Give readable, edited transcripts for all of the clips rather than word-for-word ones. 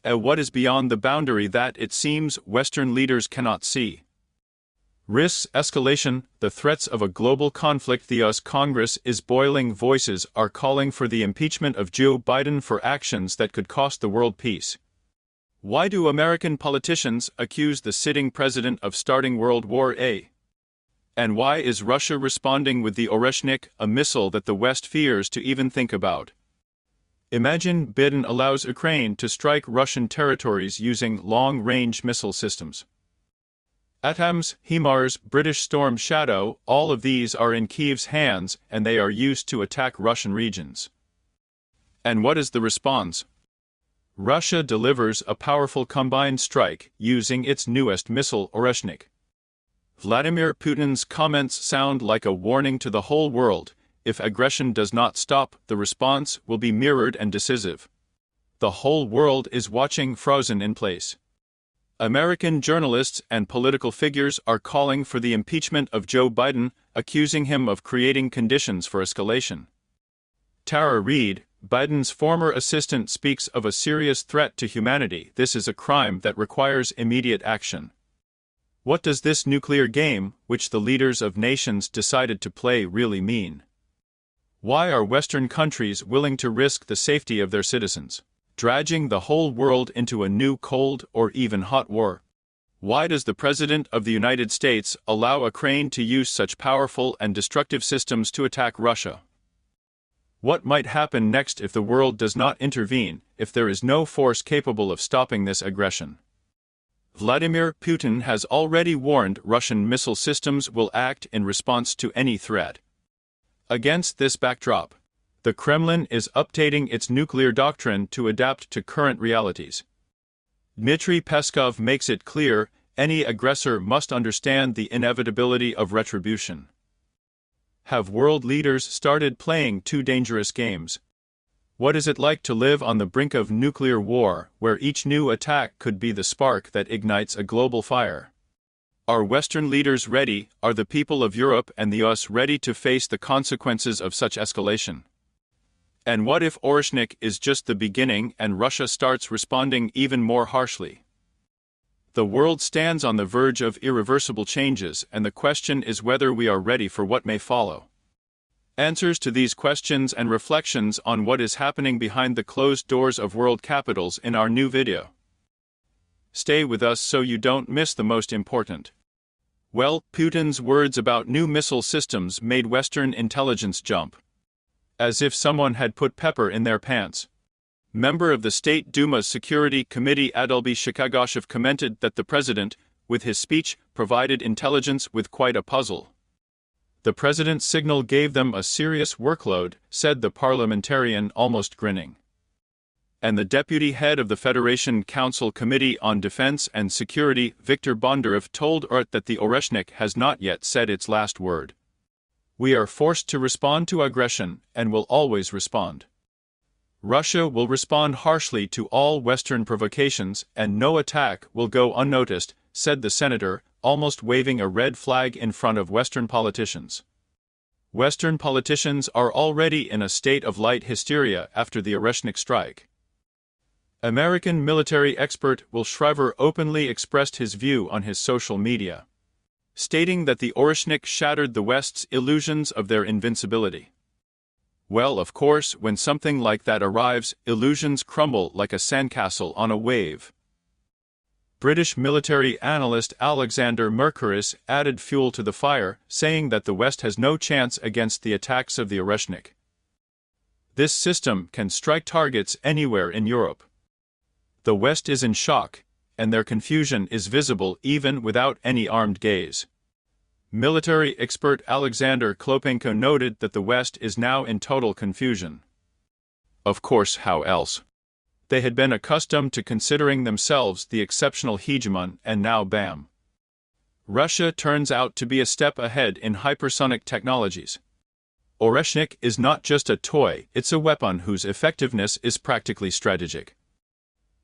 What is beyond the boundary that it seems Western leaders cannot see? Risks escalation, the threats of a global conflict. The US Congress is boiling. Voices are calling for the impeachment of Joe Biden for actions that could cost the world peace. Why do American politicians accuse the sitting president of starting World War A? And why is Russia responding with the Oreshnik, a missile that the West fears to even think about? Imagine Biden allows Ukraine to strike Russian territories using long-range missile systems. ATACMS, HIMARS, British Storm Shadow, all of these are in Kyiv's hands, and they are used to attack Russian regions. And what is the response? Russia delivers a powerful combined strike using its newest missile, Oreshnik. Vladimir Putin's comments sound like a warning to the whole world. If aggression does not stop, the response will be mirrored and decisive. The whole world is watching, frozen in place. American journalists and political figures are calling for the impeachment of Joe Biden, accusing him of creating conditions for escalation. Tara Reid, Biden's former assistant, speaks of a serious threat to humanity. This is a crime that requires immediate action. What does this nuclear game, which the leaders of nations decided to play, really mean? Why are Western countries willing to risk the safety of their citizens, dragging the whole world into a new cold or even hot war? Why does the President of the United States allow Ukraine to use such powerful and destructive systems to attack Russia? What might happen next if the world does not intervene, if there is no force capable of stopping this aggression? Vladimir Putin has already warned Russian missile systems will act in response to any threat. Against this backdrop, the Kremlin is updating its nuclear doctrine to adapt to current realities. Dmitry Peskov makes it clear, any aggressor must understand the inevitability of retribution. Have world leaders started playing too dangerous games? What is it like to live on the brink of nuclear war, where each new attack could be the spark that ignites a global fire? Are Western leaders ready? Are the people of Europe and the US ready to face the consequences of such escalation? And what if Oreshnik is just the beginning and Russia starts responding even more harshly? The world stands on the verge of irreversible changes, and the question is whether we are ready for what may follow. Answers to these questions and reflections on what is happening behind the closed doors of world capitals in our new video. Stay with us so you don't miss the most important. Well, Putin's words about new missile systems made Western intelligence jump. As if someone had put pepper in their pants. Member of the State Duma's Security Committee Adolby Shikagoshev commented that the president, with his speech, provided intelligence with quite a puzzle. The president's signal gave them a serious workload, said the parliamentarian, almost grinning. And the deputy head of the Federation Council Committee on Defense and Security, Viktor Bondarev, told URT that the Oreshnik has not yet said its last word. We are forced to respond to aggression, and will always respond. Russia will respond harshly to all Western provocations, and no attack will go unnoticed, said the senator, almost waving a red flag in front of Western politicians. Western politicians are already in a state of light hysteria after the Oreshnik strike. American military expert Will Shriver openly expressed his view on his social media, stating that the Oreshnik shattered the West's illusions of their invincibility. Well, of course, when something like that arrives, illusions crumble like a sandcastle on a wave. British military analyst Alexander Mercouris added fuel to the fire, saying that the West has no chance against the attacks of the Oreshnik. This system can strike targets anywhere in Europe. The West is in shock, and their confusion is visible even without any armed gaze. Military expert Alexander Klopenko noted that the West is now in total confusion. Of course, how else? They had been accustomed to considering themselves the exceptional hegemon, and now bam. Russia turns out to be a step ahead in hypersonic technologies. Oreshnik is not just a toy, it's a weapon whose effectiveness is practically strategic.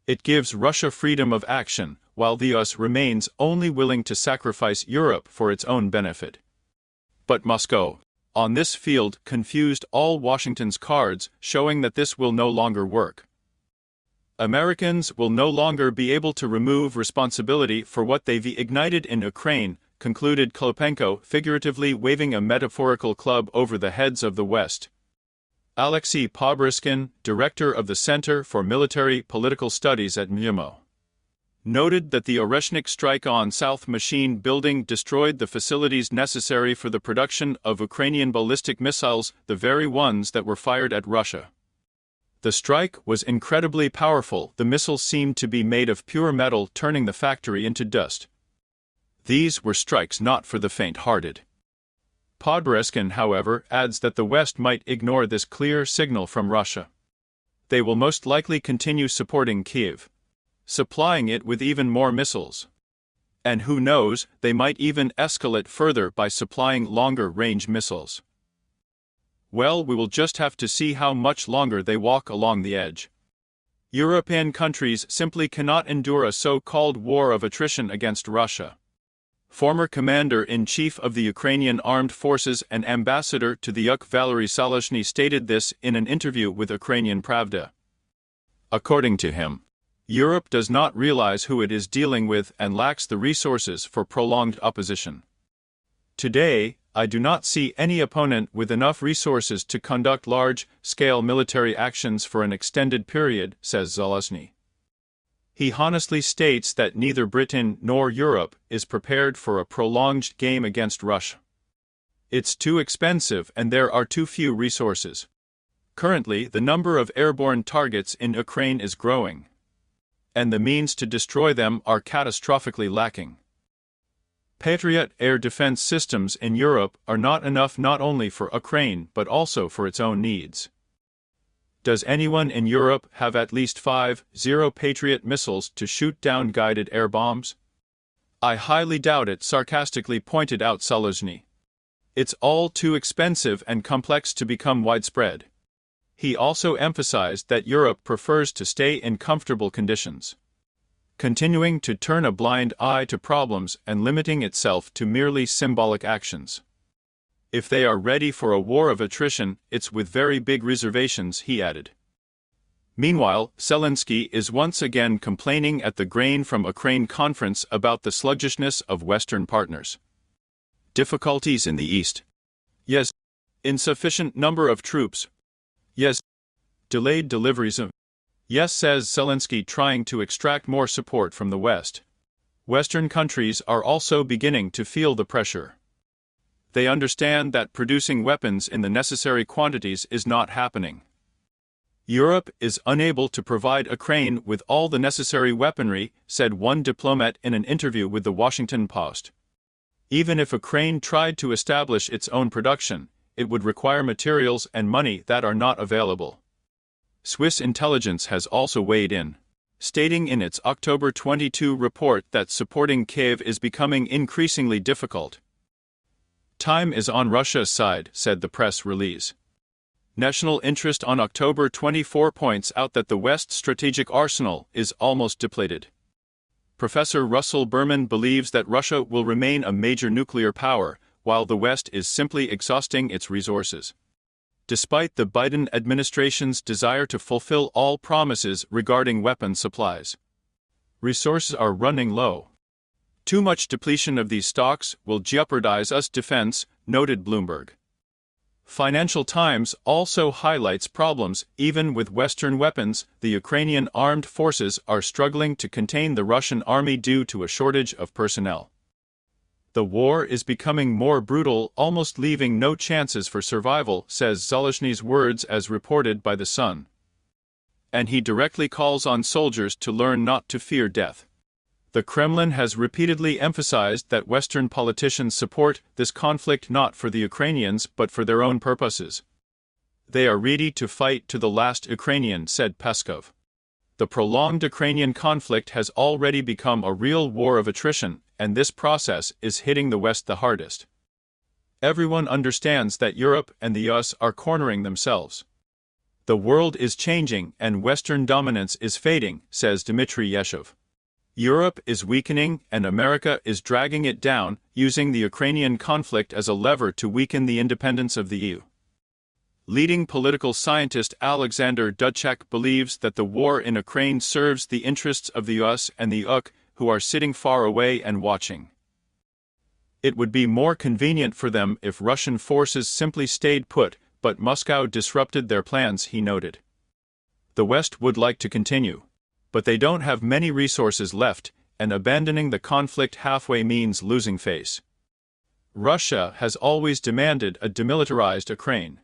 It gives Russia freedom of action, while the US remains only willing to sacrifice Europe for its own benefit. But Moscow, on this field, confused all Washington's cards, showing that this will no longer work. Americans will no longer be able to remove responsibility for what they've ignited in Ukraine, concluded Klopenko, figuratively waving a metaphorical club over the heads of the West. Alexei Pobryskin, director of the Center for Military Political Studies at MIMO, noted that the Oreshnik strike on South Machine Building destroyed the facilities necessary for the production of Ukrainian ballistic missiles, the very ones that were fired at Russia. The strike was incredibly powerful. The missiles seemed to be made of pure metal, turning the factory into dust. These were strikes not for the faint-hearted. Podborezkin, however, adds that the West might ignore this clear signal from Russia. They will most likely continue supporting Kyiv, supplying it with even more missiles. And who knows, they might even escalate further by supplying longer-range missiles. Well, we will just have to see how much longer they walk along the edge. European countries simply cannot endure a so-called war of attrition against Russia. Former Commander-in-Chief of the Ukrainian Armed Forces and Ambassador to the UK Valery Zaluzhny stated this in an interview with Ukrainian Pravda. According to him, Europe does not realize who it is dealing with and lacks the resources for prolonged opposition. Today, I do not see any opponent with enough resources to conduct large-scale military actions for an extended period, says Zaluzhny. He honestly states that neither Britain nor Europe is prepared for a prolonged game against Russia. It's too expensive and there are too few resources. Currently, the number of airborne targets in Ukraine is growing, and the means to destroy them are catastrophically lacking. Patriot air defense systems in Europe are not enough not only for Ukraine but also for its own needs. Does anyone in Europe have at least 50 Patriot missiles to shoot down guided air bombs? I highly doubt it, sarcastically pointed out Zaluzhny. It's all too expensive and complex to become widespread. He also emphasized that Europe prefers to stay in comfortable conditions, continuing to turn a blind eye to problems and limiting itself to merely symbolic actions. If they are ready for a war of attrition, it's with very big reservations, he added. Meanwhile, Zelensky is once again complaining at the Grain from Ukraine conference about the sluggishness of Western partners. Difficulties in the East. Yes. Insufficient number of troops. Yes. Delayed deliveries of. Yes, says Zelensky, trying to extract more support from the West. Western countries are also beginning to feel the pressure. They understand that producing weapons in the necessary quantities is not happening. Europe is unable to provide Ukraine with all the necessary weaponry, said one diplomat in an interview with the Washington Post. Even if Ukraine tried to establish its own production, it would require materials and money that are not available. Swiss intelligence has also weighed in, stating in its October 22 report that supporting Kyiv is becoming increasingly difficult. Time is on Russia's side, said the press release. National Interest on October 24 points out that the West's strategic arsenal is almost depleted. Professor Russell Berman believes that Russia will remain a major nuclear power, while the West is simply exhausting its resources. Despite the Biden administration's desire to fulfill all promises regarding weapon supplies, resources are running low. Too much depletion of these stocks will jeopardize US defense, noted Bloomberg. Financial Times also highlights problems. Even with Western weapons, the Ukrainian armed forces are struggling to contain the Russian army due to a shortage of personnel. The war is becoming more brutal, almost leaving no chances for survival, says Zaluzhny's words as reported by The Sun. And he directly calls on soldiers to learn not to fear death. The Kremlin has repeatedly emphasized that Western politicians support this conflict not for the Ukrainians but for their own purposes. They are ready to fight to the last Ukrainian, said Peskov. The prolonged Ukrainian conflict has already become a real war of attrition, and this process is hitting the West the hardest. Everyone understands that Europe and the US are cornering themselves. The world is changing and Western dominance is fading, says Dmitry Yeshov. Europe is weakening and America is dragging it down, using the Ukrainian conflict as a lever to weaken the independence of the EU. Leading political scientist Alexander Dubček believes that the war in Ukraine serves the interests of the US and the UK, who are sitting far away and watching. It would be more convenient for them if Russian forces simply stayed put, but Moscow disrupted their plans, he noted. The West would like to continue, but they don't have many resources left, and abandoning the conflict halfway means losing face. Russia has always demanded a demilitarized Ukraine.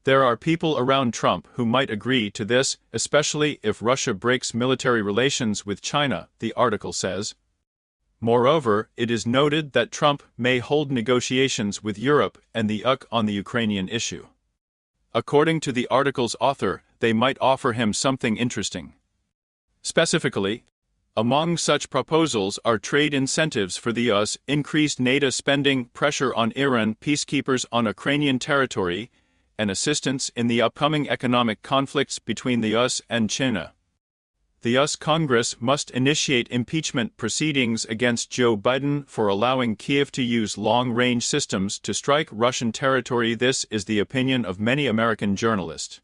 There are people around Trump who might agree to this, especially if Russia breaks military relations with China, the article says. Moreover, it is noted that Trump may hold negotiations with Europe and the UK on the Ukrainian issue. According to the article's author, they might offer him something interesting. Specifically, among such proposals are trade incentives for the US, increased NATO spending, pressure on Iran peacekeepers on Ukrainian territory, and assistance in the upcoming economic conflicts between the US and China. The US Congress must initiate impeachment proceedings against Joe Biden for allowing Kiev to use long-range systems to strike Russian territory. This is the opinion of many American journalists.